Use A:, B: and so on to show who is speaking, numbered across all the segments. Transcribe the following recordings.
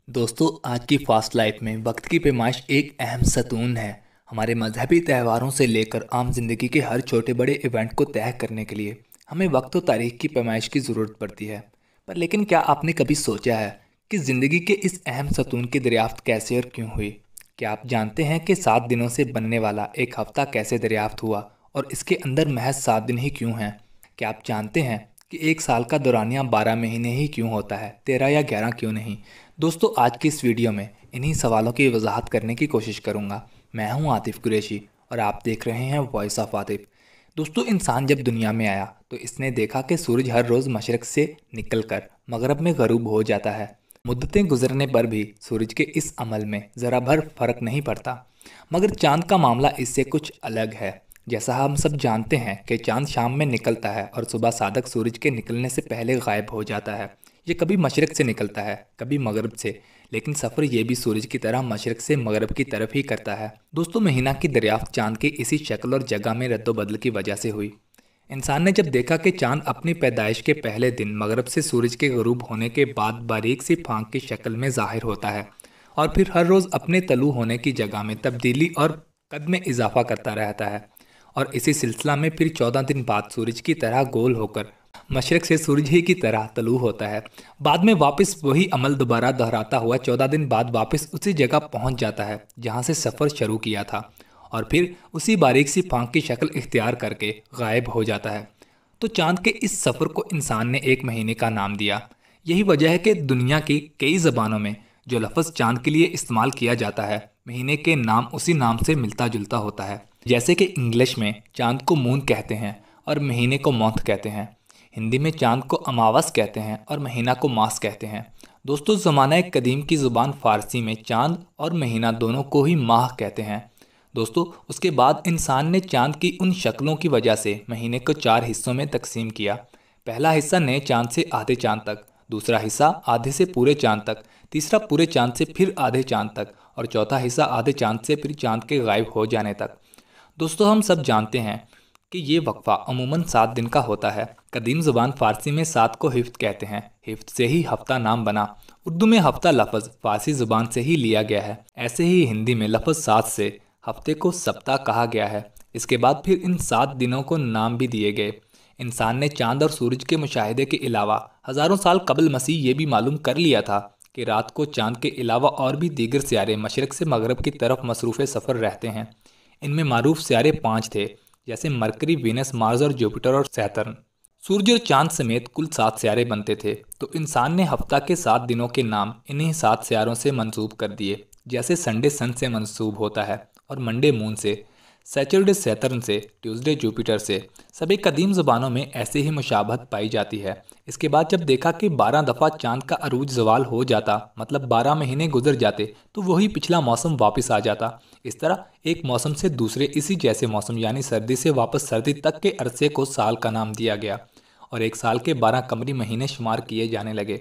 A: दोस्तों, आज की फास्ट लाइफ में वक्त की पैमाइश एक अहम सतून है। हमारे मजहबी त्योहारों से लेकर आम जिंदगी के हर छोटे बड़े इवेंट को तय करने के लिए हमें वक्त और तारीख की पैमाइश की ज़रूरत पड़ती है। पर लेकिन क्या आपने कभी सोचा है कि ज़िंदगी के इस अहम सतून की दरियाफ्त कैसे और क्यों हुई? क्या आप जानते हैं कि 7 दिनों से बनने वाला एक हफ्ता कैसे दरियाफ्त हुआ और इसके अंदर महज 7 दिन ही क्यों हैं? क्या आप जानते हैं कि एक साल का दौरानिया 12 महीने ही क्यों होता है, 13 या 11 क्यों नहीं? दोस्तों, आज की इस वीडियो में इन्हीं सवालों की वजाहत करने की कोशिश करूंगा। मैं हूं आतिफ कुरैशी और आप देख रहे हैं वॉइस ऑफ आतिफ। दोस्तों, इंसान जब दुनिया में आया तो इसने देखा कि सूरज हर रोज़ मशरक़ से निकलकर मगरब में गरूब हो जाता है। मुद्दतें गुजरने पर भी सूरज के इस अमल में ज़रा भर फर्क नहीं पड़ता। मगर चांद का मामला इससे कुछ अलग है। जैसा हम सब जानते हैं कि चांद शाम में निकलता है और सुबह सादक सूरज के निकलने से पहले गायब हो जाता है। ये कभी मशरक़ से निकलता है, कभी मगरब से, लेकिन सफ़र ये भी सूरज की तरह मशरक़ से मगरब की तरफ ही करता है। दोस्तों, महीना की दरियाफ्त चांद की इसी शक्ल और जगह में रद्दोबदल की वजह से हुई। इंसान ने जब देखा कि चांद अपनी पैदाइश के पहले दिन मगरब से सूरज के गरूब होने के बाद बारीक सी फांक की शक्ल में ज़ाहिर होता है और फिर हर रोज़ अपने तलू होने की जगह में तब्दीली और कद में इजाफा करता रहता है, और इसी सिलसिला में फिर 14 दिन बाद सूरज की तरह गोल होकर मशरक़ से सूरज ही की तरह तलू होता है। बाद में वापस वही अमल दोबारा दोहराता हुआ 14 दिन बाद वापस उसी जगह पहुंच जाता है जहां से सफ़र शुरू किया था, और फिर उसी बारीक सी फांक की शक्ल इख्तियार करके गायब हो जाता है। तो चांद के इस सफ़र को इंसान ने एक महीने का नाम दिया। यही वजह है कि दुनिया की कई ज़बानों में जो लफ्ज़ चांद के लिए इस्तेमाल किया जाता है, महीने के नाम उसी नाम से मिलता जुलता होता है। जैसे कि इंग्लिश में चांद को मून कहते हैं और महीने को मंथ कहते हैं। हिंदी में चांद को अमावस कहते हैं और महीना को मास कहते हैं। दोस्तों, ज़माना कदीम की ज़ुबान फ़ारसी में चांद और महीना दोनों को ही माह कहते हैं। दोस्तों, उसके बाद इंसान ने चांद की उन शक्लों की वजह से महीने को 4 हिस्सों में तकसीम किया। पहला हिस्सा नए चांद से आधे चांद तक, दूसरा हिस्सा आधे से पूरे चांद तक, तीसरा पूरे चांद से फिर आधे चांद तक, और चौथा हिस्सा आधे चांद से फिर चांद के गायब हो जाने तक। दोस्तों, हम सब जानते हैं कि ये वक्फ़ा अमूमन 7 दिन का होता है। कदीम ज़ुबान फ़ारसी में 7 को हिफ्त कहते हैं। हिफ्त से ही हफ्ता नाम बना। उर्दू में हफ्ता लफ्ज़ फ़ारसी ज़ुबान से ही लिया गया है। ऐसे ही हिंदी में लफ्ज़ 7 से हफ्ते को सप्ताह कहा गया है। इसके बाद फिर इन 7 दिनों को नाम भी दिए गए। इंसान ने चांद और सूरज के मुशाहिदे के अलावा हज़ारों साल कबल मसीह ये भी मालूम कर लिया था कि रात को चांद के अलावा और भी दीगर सियारे मशरक़ से मगरब की तरफ मसरूफ़ सफ़र रहते हैं। इनमें मारूफ सियारे 5 थे, जैसे मरकरी, वीनस, मार्स और जुपिटर और सैटर्न। सूरज और चांद समेत कुल 7 सियारे बनते थे। तो इंसान ने हफ्ता के 7 दिनों के नाम इन्हीं 7 सियारों से मंसूब कर दिए। जैसे संडे सन से मंसूब होता है और मंडे मून से, सैटरडे सैटर्न से, ट्यूसडे जुपिटर से। सभी कदीम ज़बानों में ऐसे ही मुशाबहत पाई जाती है। इसके बाद जब देखा कि 12 दफ़ा चांद का अरूज ज़वाल हो जाता, मतलब 12 महीने गुजर जाते, तो वही पिछला मौसम वापस आ जाता। इस तरह एक मौसम से दूसरे इसी जैसे मौसम यानी सर्दी से वापस सर्दी तक के अरसे को साल का नाम दिया गया और एक साल के 12 कमरी महीने शुमार किए जाने लगे।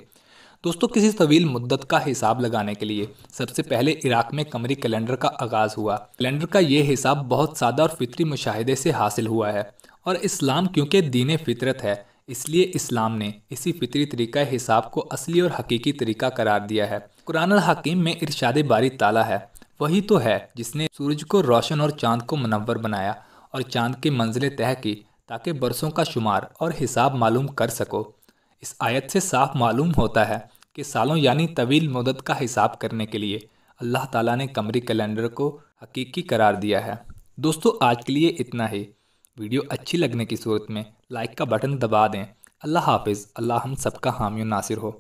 A: दोस्तों, किसी तवील मुद्दत का हिसाब लगाने के लिए सबसे पहले इराक में कमरी कैलेंडर का आगाज़ हुआ। कैलेंडर का ये हिसाब बहुत सादा और फितरी मुशाहिदे से हासिल हुआ है, और इस्लाम क्योंकि दीन फितरत है, इसलिए इस्लाम ने इसी फितरी तरीका हिसाब को असली और हकीकी तरीका करार दिया है। कुरान अल हकीम में इरशाद बारी ताला है, वही तो है जिसने सूरज को रोशन और चांद को मुनव्वर बनाया और चांद की मंजिलें तय की ताकि बरसों का शुमार और हिसाब मालूम कर सको। इस आयत से साफ मालूम होता है कि सालों यानी तवील मुद्दत का हिसाब करने के लिए अल्लाह ताला ने कमरी कैलेंडर को हकीकी करार दिया है। दोस्तों, आज के लिए इतना ही। वीडियो अच्छी लगने की सूरत में लाइक का बटन दबा दें। अल्लाह हाफिज़। अल्लाह हम सबका हामी और नासिर हो।